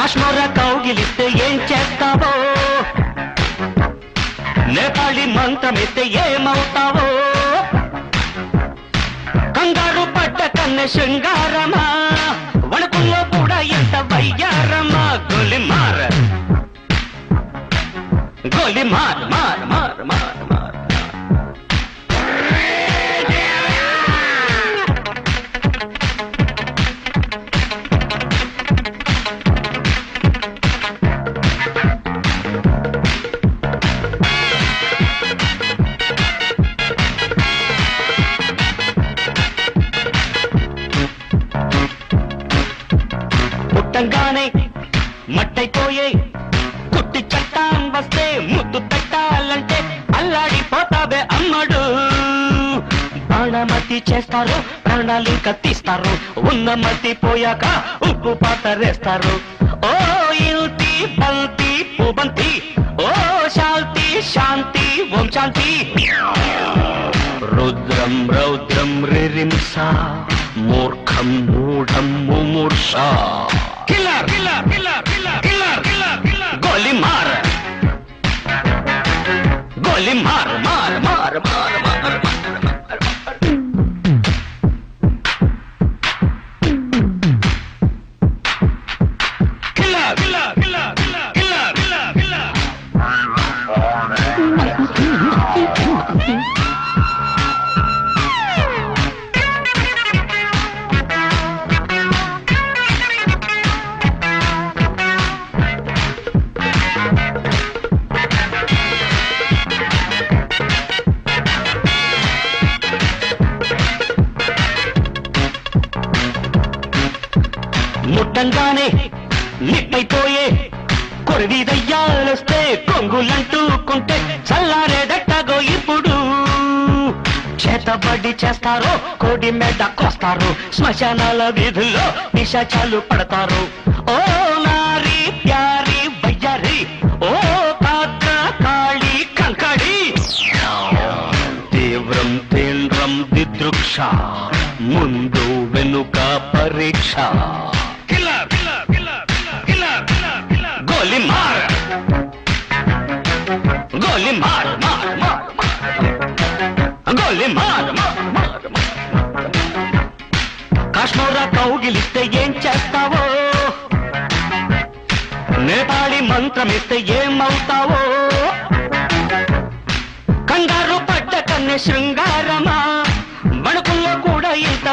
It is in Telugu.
కాశ్మీర కౌగిలిస్తే ఏం చేస్తావో, నేపాళి మంత్రమిస్తే ఏమవుతావో, కంగారు పడ్డ కన్నె శృంగారమా, వణుకుల్లో కూడా ఎంత వయ్యారమా. గోలిమార్ గోలిమార్ మార్ మార్ మార్ మార్. పుట్టంగానే మట్టైపోయే కుట్టి చట్టాం వస్తే ముద్దు పెట్టాలంటే అల్లాడిపోతావే అమ్మడు. బాణమతి చేస్తారు, ప్రాణాలింక తీస్తారు, ఉన్న మతి పోయాక ఉప్పు పాతరేస్తారు. ఓ ఇంటి బంతి పుబంతి, ఓ శాంతి శాంతి ఓం శాంతి. రుద్రం రౌద్రం రిరింస, మూర్ఖం మూఢం ముమూర్ష. Killer killer killer killer killer killer killer. గోలిమార్ గోలిమార్ మార్ మార్ మార్ మార్. Killer killer killer killer killer killer killer. ముట్టంగానే నిట్టయిపోయే కొరివి దయ్యాలొస్తే కొంగులంటూకుంటే చల్లారేదట్టగో ఇప్పుడు. చేతబడి చేస్తారో, కోడి మెడ కోస్తారు, శ్మశానాల వీధుల్లో పిశాచాలు పడతారు. ఓ నారి ప్యారి వయ్యారి, ఓ కాక కాళి కంకడి. తీవ్రం తీవ్రం దిదృక్ష, ముందు వెనుక పరీక్ష. గోలిమార్ గోలిమార్ మార్ మార్ గోలిమార్ మార్ మార్. కాశ్మీర కౌగిలిస్తే ఏం చేస్తావో, నేపాళి మంత్రమిస్తే ఏమవుతావో, కంగారు పడ్డ కన్నె శృంగారమా, వణుకుల్లో కూడా ఇంత